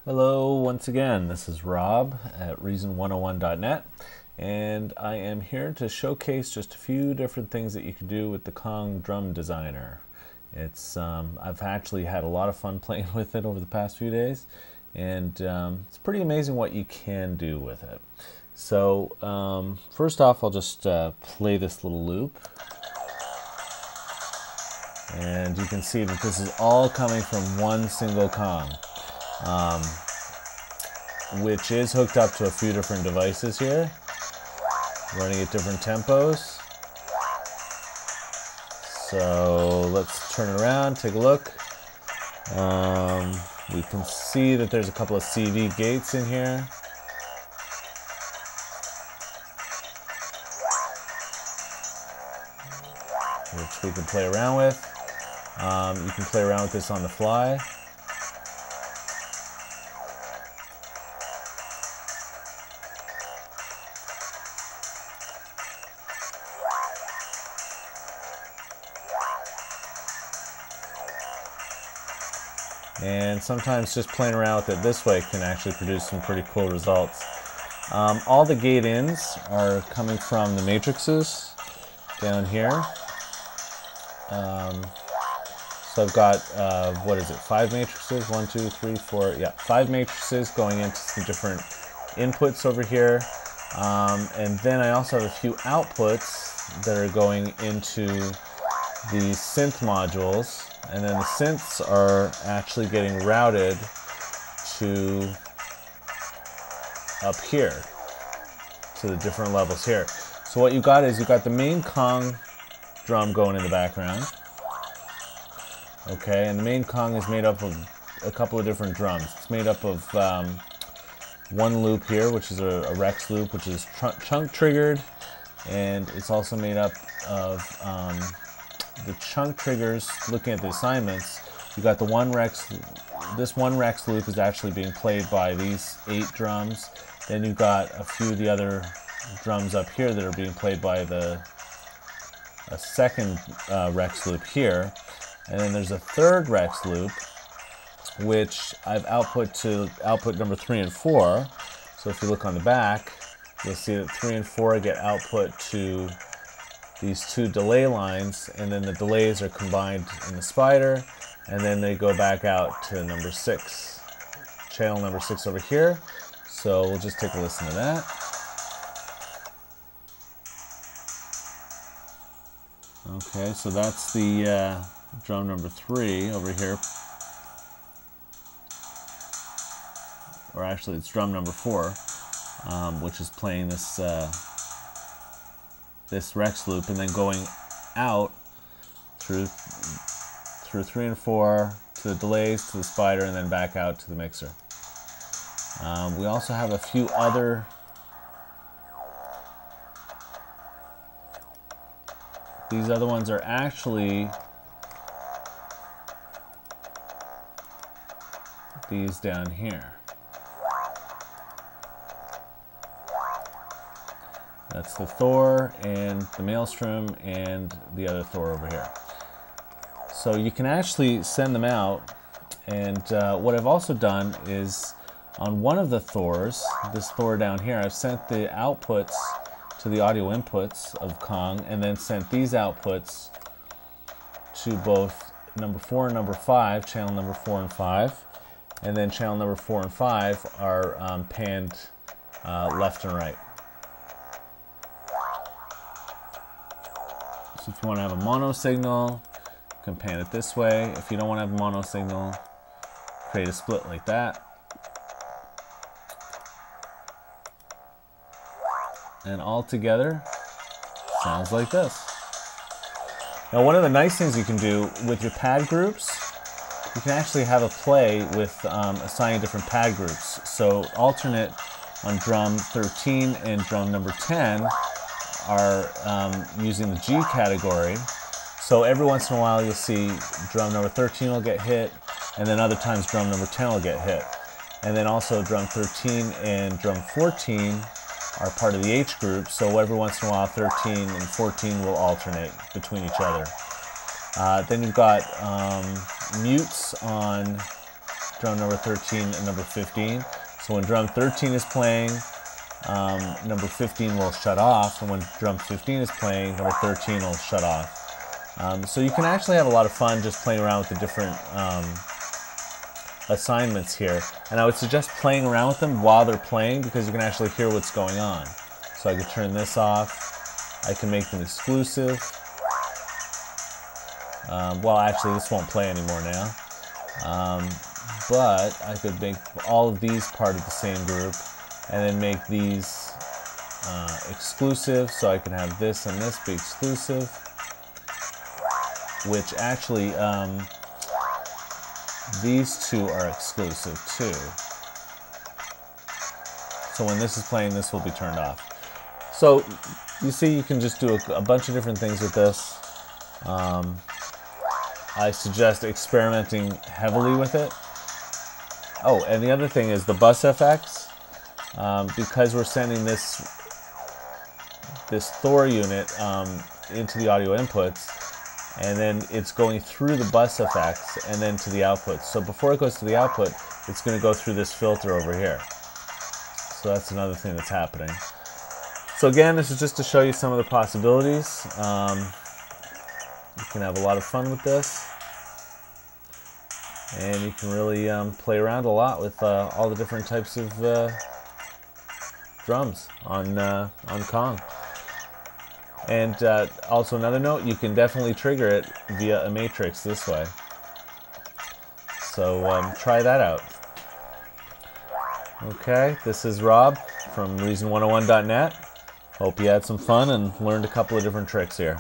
Hello once again, this is Rob at Reason101.net, and I am here to showcase just a few different things that you can do with the Kong Drum Designer. I've actually had a lot of fun playing with it over the past few days, and it's pretty amazing what you can do with it. So first off, I'll just play this little loop. And you can see that this is all coming from one single Kong, which is hooked up to a few different devices here, running at different tempos. So let's turn it around, take a look. We can see that there's a couple of CV gates in here. Which we can play around with. You can play around with this on the fly. And sometimes just playing around with it this way can actually produce some pretty cool results. All the gate ins are coming from the matrices down here. So I've got, 5 matrices? 1, 2, 3, 4, yeah, 5 matrices going into some different inputs over here. And then I also have a few outputs that are going into the synth modules. And then the synths are actually getting routed to up here, to the different levels here. So what you've got is you've got the main Kong drum going in the background. Okay, and the main Kong is made up of a couple of different drums. It's made up of one loop here, which is a Rex loop, which is chunk triggered, and it's also made up of the chunk triggers. Looking at the assignments, you got the one Rex. This one Rex loop is actually being played by these 8 drums. Then you've got a few of the other drums up here that are being played by a second Rex loop here. And then there's a third Rex loop, which I've output to output number 3 and 4. So if you look on the back, you'll see that 3 and 4 get output to these 2 delay lines, and then the delays are combined in the spider, and then they go back out to number 6, channel number 6 over here. So we'll just take a listen to that. Okay, so that's the drum number 3 over here, or actually it's drum number 4, which is playing this this Rex loop, and then going out through 3 and 4 to the delays, to the spider, and then back out to the mixer. We also have a few other these other ones are actually these down here. That's the Thor and the Malstrom and the other Thor over here. So you can actually send them out, and what I've also done is on one of the Thors, this Thor down here, I've sent the outputs to the audio inputs of Kong, and then sent these outputs to both number 4 and number 5, channel number 4 and 5, and then channel number 4 and 5 are panned left and right. So if you want to have a mono signal, you can pan it this way. If you don't want to have a mono signal, create a split like that. And all together sounds like this. Now, one of the nice things you can do with your pad groups, you can actually have a play with assigning different pad groups. So alternate on drum 13 and drum number 10 are using the G category. So every once in a while you'll see drum number 13 will get hit, and then other times drum number 10 will get hit. And then also drum 13 and drum 14 are part of the H group, so every once in a while 13 and 14 will alternate between each other. Then you've got mutes on drum number 13 and number 15. So when drum 13 is playing, number 15 will shut off, and when drum 15 is playing, number 13 will shut off. So you can actually have a lot of fun just playing around with the different assignments here. And I would suggest playing around with them while they're playing, because you can actually hear what's going on. So I could turn this off. I can make them exclusive. Well, actually, this won't play anymore now. But I could make all of these part of the same group, and then make these exclusive, so I can have this and this be exclusive, which actually these two are exclusive too. So when this is playing, this will be turned off. So you see, you can just do a bunch of different things with this. I suggest experimenting heavily with it. Oh, and the other thing is the bus FX. Because we're sending this Thor unit into the audio inputs, and then it's going through the bus effects and then to the outputs. So before it goes to the output, it's going to go through this filter over here. So that's another thing that's happening. So again, this is just to show you some of the possibilities. You can have a lot of fun with this, and you can really play around a lot with all the different types of drums on Kong. And also another note, you can definitely trigger it via a matrix this way. So try that out. Okay, this is Rob from Reason101.net. Hope you had some fun and learned a couple of different tricks here.